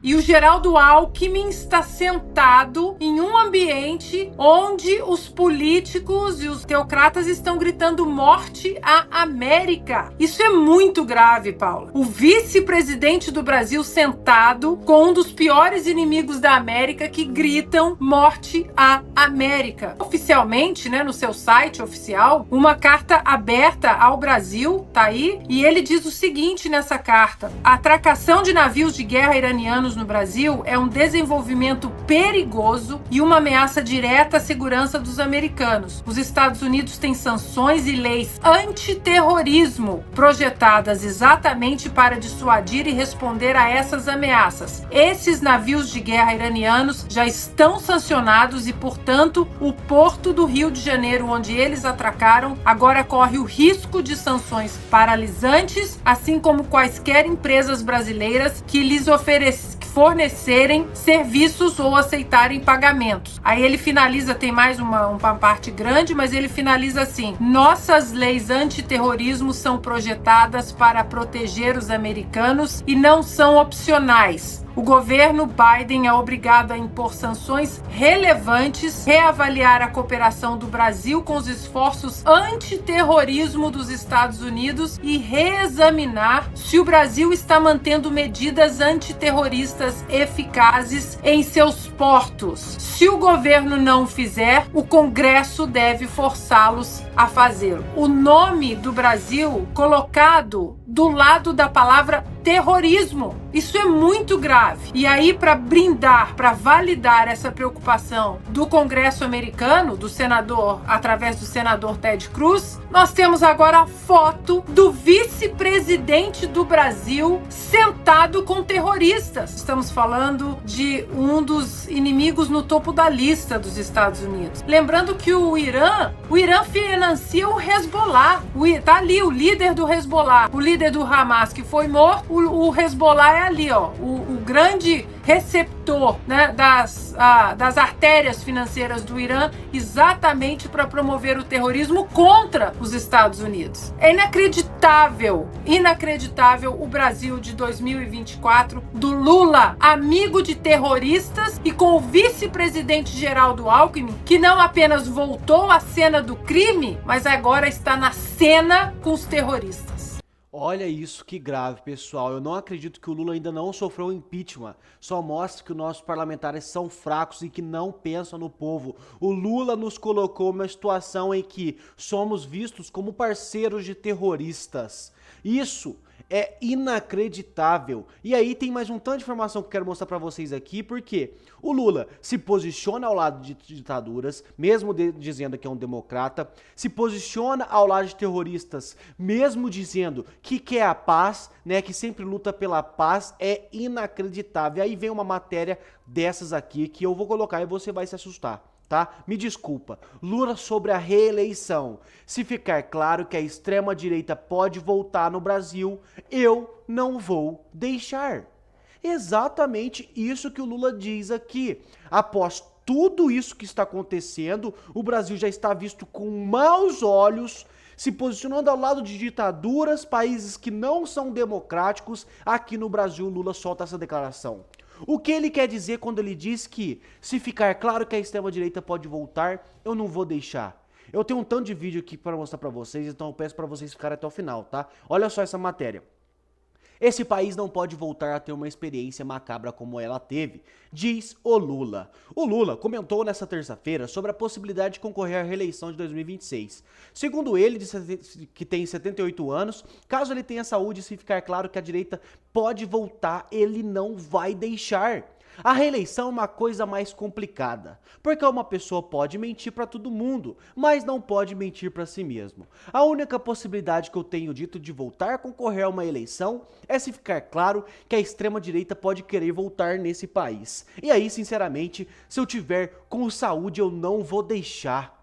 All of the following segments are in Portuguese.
E o Geraldo Alckmin está sentado em um ambiente onde os políticos e os teocratas estão gritando morte à América. Isso é muito grave, Paula. O vice-presidente do Brasil sentado com um dos piores inimigos da América que gritam morte à América. Oficialmente, né, no seu site oficial, uma carta aberta ao Brasil, tá aí, e ele diz o seguinte nessa carta: a atracação de navios de guerra iranianos no Brasil é um desenvolvimento perigoso e uma ameaça direta à segurança dos americanos. Os Estados Unidos têm sanções e leis antiterrorismo projetadas exatamente para dissuadir e responder a essas ameaças. Esses navios de guerra iranianos já estão sancionados e, portanto, o porto do Rio de Janeiro, onde eles atracaram, agora corre o risco de sanções paralisantes, assim como quaisquer empresas brasileiras que lhes fornecerem serviços ou aceitarem pagamentos. Aí ele finaliza, tem mais uma parte grande, mas ele finaliza assim: nossas leis antiterrorismo são projetadas para proteger os americanos e não são opcionais. O governo Biden é obrigado a impor sanções relevantes, reavaliar a cooperação do Brasil com os esforços antiterrorismo dos Estados Unidos e reexaminar se o Brasil está mantendo medidas antiterroristas eficazes em seus portos. Se o governo não fizer, o Congresso deve forçá-los a fazê-lo. O nome do Brasil colocado do lado da palavra terrorismo. Isso é muito grave. E aí, para brindar, para validar essa preocupação do Congresso americano, do senador, através do senador Ted Cruz, nós temos agora a foto do vice-presidente do Brasil sentado com terroristas. Estamos falando de um dos inimigos no topo da lista dos Estados Unidos. Lembrando que o Irã financia o Hezbollah. Tá ali o líder do Hezbollah, o líder do Hamas que foi morto. O Hezbollah é ali, ó, o grande receptor, né, das artérias financeiras do Irã, exatamente para promover o terrorismo contra os Estados Unidos. É inacreditável o Brasil de 2024, do Lula, amigo de terroristas, e com o vice-presidente Geraldo Alckmin, que não apenas voltou à cena do crime, mas agora está na cena com os terroristas. Olha isso, que grave, pessoal. Eu não acredito que o Lula ainda não sofreu impeachment. Só mostra que os nossos parlamentares são fracos e que não pensam no povo. O Lula nos colocou numa situação em que somos vistos como parceiros de terroristas. Isso é inacreditável. E aí tem mais um tanto de informação que eu quero mostrar pra vocês aqui, porque o Lula se posiciona ao lado de ditaduras, mesmo dizendo que é um democrata, se posiciona ao lado de terroristas, mesmo dizendo que quer a paz, né, que sempre luta pela paz. É inacreditável. E aí vem uma matéria dessas aqui que eu vou colocar e você vai se assustar. Tá? Me desculpa. Lula sobre a reeleição. Se ficar claro que a extrema-direita pode voltar no Brasil, eu não vou deixar. Exatamente isso que o Lula diz aqui. Após tudo isso que está acontecendo, o Brasil já está visto com maus olhos, se posicionando ao lado de ditaduras, países que não são democráticos. Aqui no Brasil, Lula solta essa declaração. O que ele quer dizer quando ele diz que, se ficar claro que a extrema-direita pode voltar, eu não vou deixar? Eu tenho um tanto de vídeo aqui para mostrar para vocês, então eu peço para vocês ficarem até o final, tá? Olha só essa matéria. Esse país não pode voltar a ter uma experiência macabra como ela teve, diz o Lula. O Lula comentou nesta terça-feira sobre a possibilidade de concorrer à reeleição de 2026. Segundo ele, que tem 78 anos, caso ele tenha saúde e se ficar claro que a direita pode voltar, ele não vai deixar. A reeleição é uma coisa mais complicada, porque uma pessoa pode mentir para todo mundo, mas não pode mentir para si mesmo. A única possibilidade que eu tenho dito de voltar a concorrer a uma eleição é se ficar claro que a extrema-direita pode querer voltar nesse país. E aí, sinceramente, se eu tiver com saúde, eu não vou deixar.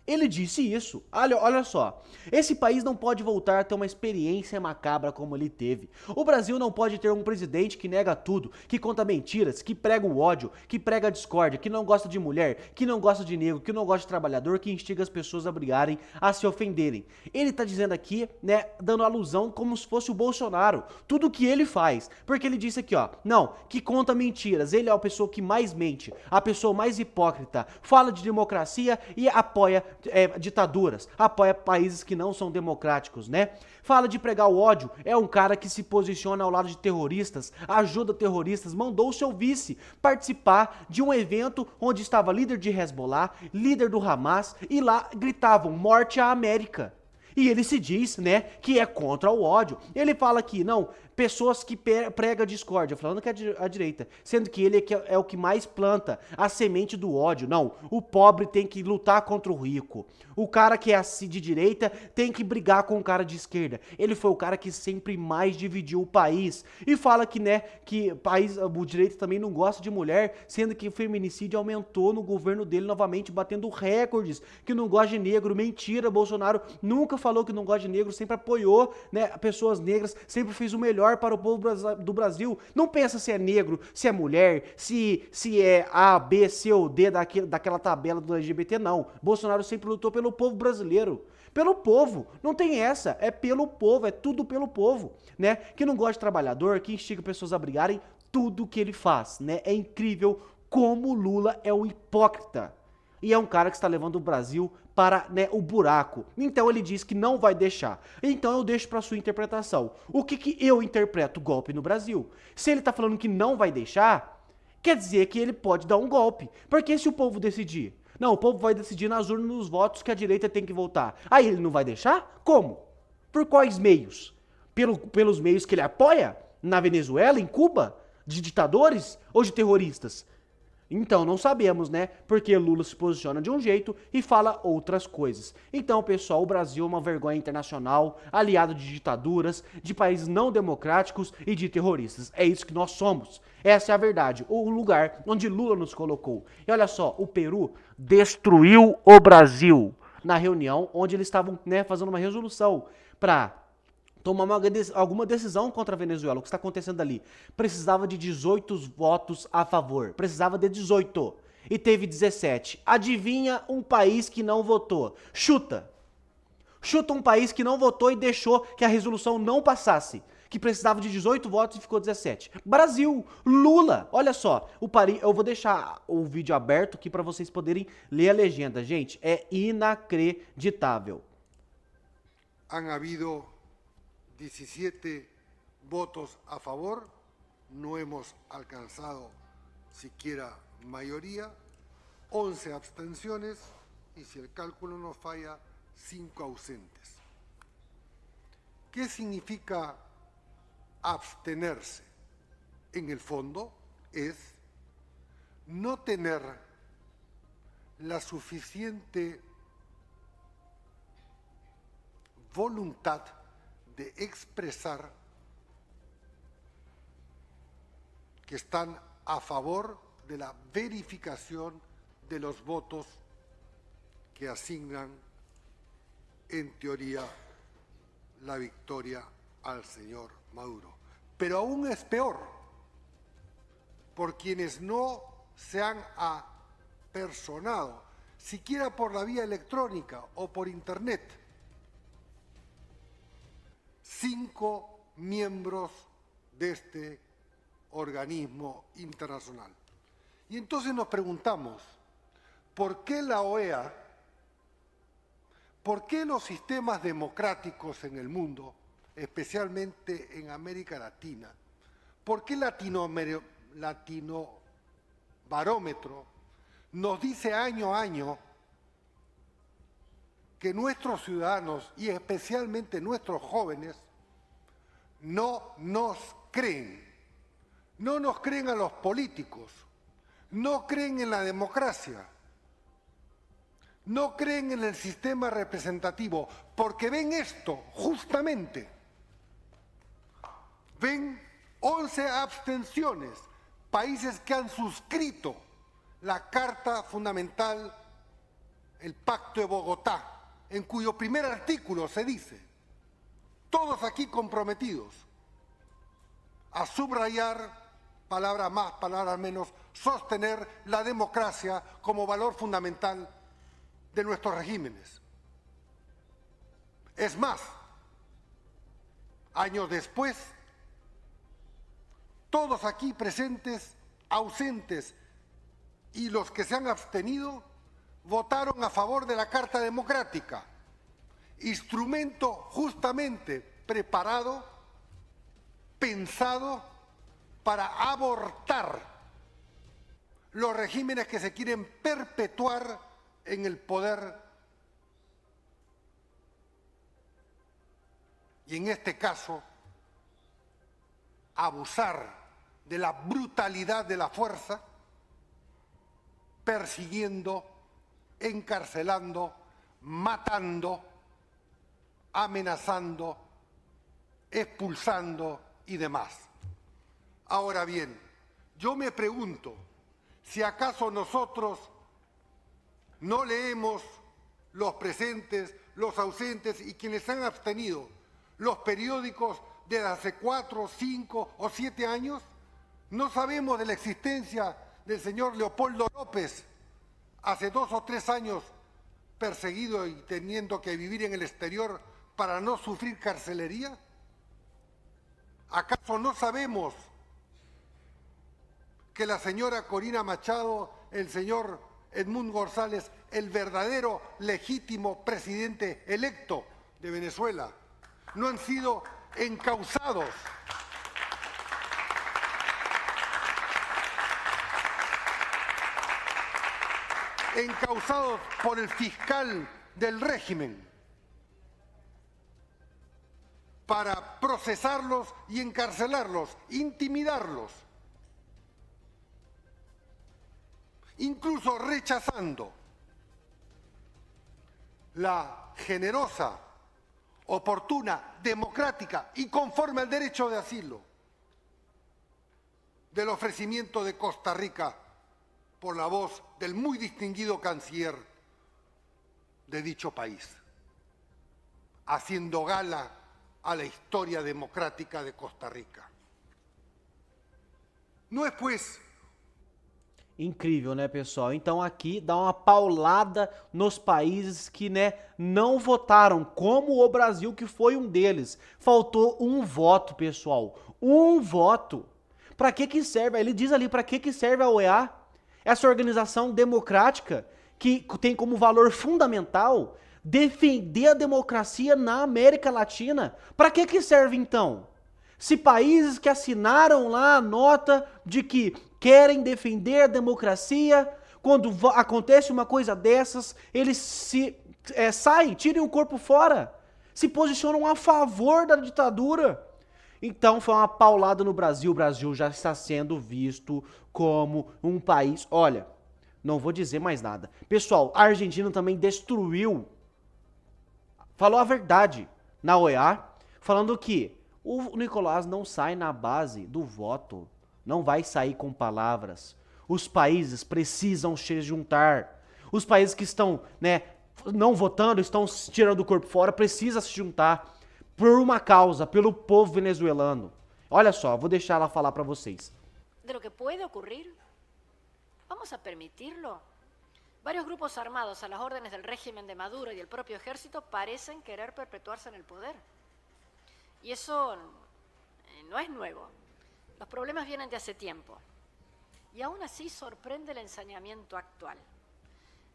Ele disse isso. Olha só. Esse país não pode voltar a ter uma experiência macabra como ele teve. O Brasil não pode ter um presidente que nega tudo, que conta mentiras, que prega o ódio, que prega a discórdia, que não gosta de mulher, que não gosta de negro, que não gosta de trabalhador, que instiga as pessoas a brigarem, a se ofenderem. Ele tá dizendo aqui, né, dando alusão como se fosse o Bolsonaro. Tudo que ele faz. Porque ele disse aqui, ó, não, que conta mentiras. Ele é a pessoa que mais mente, a pessoa mais hipócrita, fala de democracia e apoia ditaduras, apoia países que não são democráticos, né? Fala de pregar o ódio, é um cara que se posiciona ao lado de terroristas, ajuda terroristas, mandou o seu vice participar de um evento onde estava líder de Hezbollah, líder do Hamas, e lá gritavam morte à América. E ele se diz, né, que é contra o ódio. Ele fala que, não, pessoas que pregam discórdia, falando que é a direita, sendo que ele é o que mais planta a semente do ódio. Não, o pobre tem que lutar contra o rico. O cara que é assim de direita tem que brigar com o cara de esquerda. Ele foi o cara que sempre mais dividiu o país. E fala que, né, que o direito também não gosta de mulher, sendo que o feminicídio aumentou no governo dele novamente, batendo recordes, que não gosta de negro. Mentira, Bolsonaro nunca falou que não gosta de negro, sempre apoiou, né, pessoas negras, sempre fez o melhor para o povo do Brasil. Não pensa se é negro, se é mulher, se é A, B, C ou D daquela tabela do LGBT, não. Bolsonaro sempre lutou pelo povo brasileiro. Pelo povo, não tem essa, é pelo povo, é tudo pelo povo, né? Que não gosta de trabalhador, que instiga pessoas a brigarem, tudo que ele faz, né? É incrível como Lula é um hipócrita. E é um cara que está levando o Brasil para, né, o buraco. Então ele diz que não vai deixar. Então eu deixo para sua interpretação. O que eu interpreto golpe no Brasil? Se ele está falando que não vai deixar, quer dizer que ele pode dar um golpe. Porque se o povo decidir, não, o povo vai decidir nas urnas, nos votos, que a direita tem que voltar. Aí ele não vai deixar? Como? Por quais meios? Pelos meios que ele apoia? Na Venezuela, em Cuba? De ditadores ou de terroristas? Então, não sabemos, né? Porque Lula se posiciona de um jeito e fala outras coisas. Então, pessoal, o Brasil é uma vergonha internacional, aliado de ditaduras, de países não democráticos e de terroristas. É isso que nós somos. Essa é a verdade. O lugar onde Lula nos colocou. E olha só, o Peru destruiu o Brasil na reunião onde eles estavam, né, fazendo uma resolução para tomar alguma decisão contra a Venezuela. O que está acontecendo ali? Precisava de 18 votos a favor. Precisava de 18. E teve 17. Adivinha um país que não votou? Chuta. Chuta um país que não votou e deixou que a resolução não passasse. Que precisava de 18 votos e ficou 17. Brasil. Lula. Olha só. Eu vou deixar o vídeo aberto aqui para vocês poderem ler a legenda. Gente, é inacreditável. Han habido 17 votos a favor, no hemos alcanzado siquiera mayoría, 11 abstenciones y, si el cálculo no falla, 5 ausentes. ¿Qué significa abstenerse? En el fondo es no tener la suficiente voluntad de expresar que están a favor de la verificación de los votos que asignan, en teoría, la victoria al señor Maduro. Pero aún es peor, por quienes no se han apersonado, siquiera por la vía electrónica o por Internet, 5 miembros de este organismo internacional. Y entonces nos preguntamos, ¿por qué la OEA, por qué los sistemas democráticos en el mundo, especialmente en América Latina, por qué Latino Barómetro nos dice año a año que nuestros ciudadanos y especialmente nuestros jóvenes no nos creen a los políticos, no creen en la democracia, no creen en el sistema representativo, porque ven esto justamente, ven 11 abstenciones, países que han suscrito la Carta Fundamental el Pacto de Bogotá, en cuyo primer artículo se dice, todos aquí comprometidos a subrayar, palabras más, palabras menos, sostener la democracia como valor fundamental de nuestros regímenes. Es más, años después, todos aquí presentes, ausentes y los que se han abstenido, votaron a favor de la Carta Democrática, instrumento justamente preparado, pensado para abortar los regímenes que se quieren perpetuar en el poder. Y en este caso, abusar de la brutalidad de la fuerza, persiguiendo, encarcelando, matando, amenazando, expulsando y demás. Ahora bien, yo me pregunto si acaso nosotros no leemos, los presentes, los ausentes y quienes se han abstenido, los periódicos de hace 4, 5 o 7 años. No sabemos de la existencia del señor Leopoldo López, hace 2 o 3 años perseguido y teniendo que vivir en el exterior para no sufrir carcelería. ¿Acaso no sabemos que la señora Corina Machado, el señor Edmundo González, el verdadero legítimo presidente electo de Venezuela, no han sido encausados por el fiscal del régimen para procesarlos y encarcelarlos, intimidarlos, incluso rechazando la generosa, oportuna, democrática y conforme al derecho de asilo del ofrecimiento de Costa Rica por la voz del muy distinguido canciller de dicho país, haciendo gala a la historia democrática de Costa Rica. Não é, pues, Incrível, né, pessoal? Então aqui dá uma paulada nos países que, né, não votaram, como o Brasil, que foi um deles. Faltou um voto, pessoal. Um voto. Pra que serve? Ele diz ali, pra que serve a OEA? Essa organização democrática que tem como valor fundamental defender a democracia na América Latina. Pra que serve, então? Se países que assinaram lá a nota de que querem defender a democracia, quando acontece uma coisa dessas, eles saem, tiram o corpo fora, se posicionam a favor da ditadura. Então foi uma paulada no Brasil. O Brasil já está sendo visto como um país... Olha, não vou dizer mais nada. Pessoal, a Argentina também destruiu, falou a verdade na OEA, falando que o Nicolás não sai na base do voto, não vai sair com palavras. Os países precisam se juntar. Os países que estão, né, não votando, estão tirando o corpo fora, precisam se juntar por uma causa, pelo povo venezuelano. Olha só, vou deixar ela falar para vocês. De lo que puede ocurrir, vamos a permitirlo. Varios grupos armados a las órdenes del régimen de Maduro y del propio ejército parecen querer perpetuarse en el poder. Y eso no es nuevo. Los problemas vienen de hace tiempo. Y aún así sorprende el ensañamiento actual.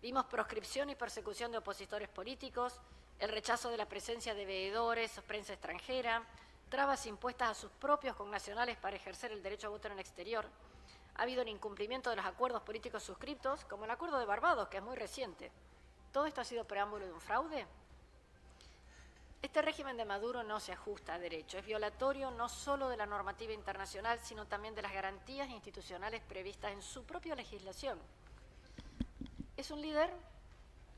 Vimos proscripción y persecución de opositores políticos, el rechazo de la presencia de veedores, prensa extranjera, trabas impuestas a sus propios connacionales para ejercer el derecho a voto en el exterior. Ha habido el incumplimiento de los acuerdos políticos suscriptos, como el Acuerdo de Barbados, que es muy reciente. ¿Todo esto ha sido preámbulo de un fraude? Este régimen de Maduro no se ajusta a derecho, es violatorio no solo de la normativa internacional, sino también de las garantías institucionales previstas en su propia legislación. Es un líder,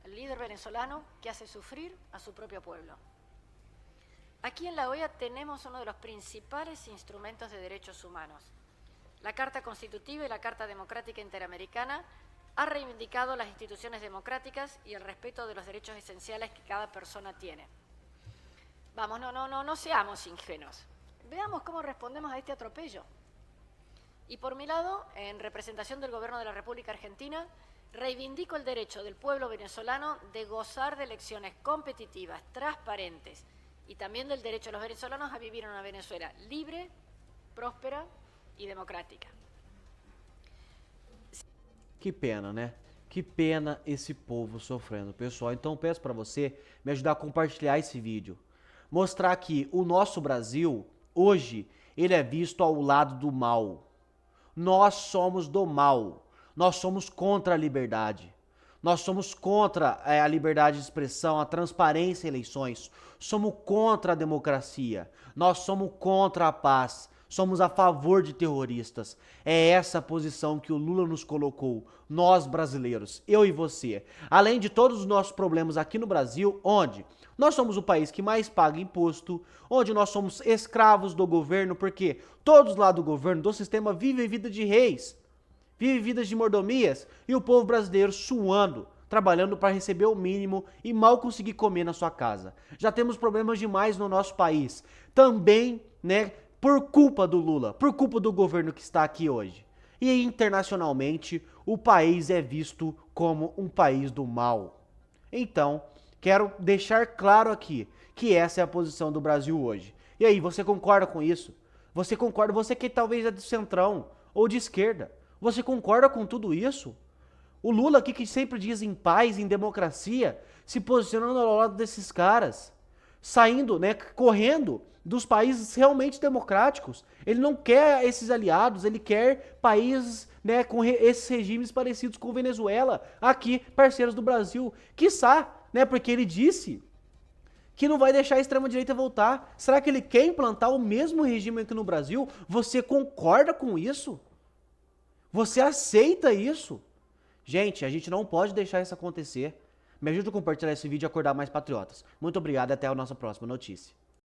el líder venezolano, que hace sufrir a su propio pueblo. Aquí en la OEA tenemos uno de los principales instrumentos de derechos humanos, la Carta Constitutiva y la Carta Democrática Interamericana, ha reivindicado las instituciones democráticas y el respeto de los derechos esenciales que cada persona tiene. Vamos, no seamos ingenuos. Veamos cómo respondemos a este atropello. Y por mi lado, en representación del Gobierno de la República Argentina, reivindico el derecho del pueblo venezolano de gozar de elecciones competitivas, transparentes, y también del derecho de los venezolanos a vivir en una Venezuela libre, próspera e democrática. Que pena, né? Que pena esse povo sofrendo, pessoal. Então peço para você me ajudar a compartilhar esse vídeo. Mostrar que o nosso Brasil, hoje, ele é visto ao lado do mal. Nós somos do mal. Nós somos contra a liberdade. Nós somos contra a liberdade de expressão, a transparência em eleições. Somos contra a democracia. Nós somos contra a paz. Somos a favor de terroristas. É essa a posição que o Lula nos colocou, nós brasileiros, eu e você. Além de todos os nossos problemas aqui no Brasil, onde nós somos o país que mais paga imposto, onde nós somos escravos do governo, porque todos lá do governo, do sistema, vivem vida de reis. Vive vidas de mordomias e o povo brasileiro suando, trabalhando para receber o mínimo e mal conseguir comer na sua casa. Já temos problemas demais no nosso país. Também, né, por culpa do Lula, por culpa do governo que está aqui hoje. E internacionalmente, o país é visto como um país do mal. Então, quero deixar claro aqui que essa é a posição do Brasil hoje. E aí, você concorda com isso? Você concorda? Você que talvez é de centrão ou de esquerda. Você concorda com tudo isso? O Lula aqui que sempre diz em paz, em democracia, se posicionando ao lado desses caras, saindo, né, correndo dos países realmente democráticos. Ele não quer esses aliados, ele quer países, né, com esses regimes parecidos com Venezuela, aqui, parceiros do Brasil. Quiçá, né, porque ele disse que não vai deixar a extrema-direita voltar. Será que ele quer implantar o mesmo regime aqui no Brasil? Você concorda com isso? Você aceita isso? Gente, a gente não pode deixar isso acontecer. Me ajuda a compartilhar esse vídeo e acordar mais patriotas. Muito obrigado e até a nossa próxima notícia.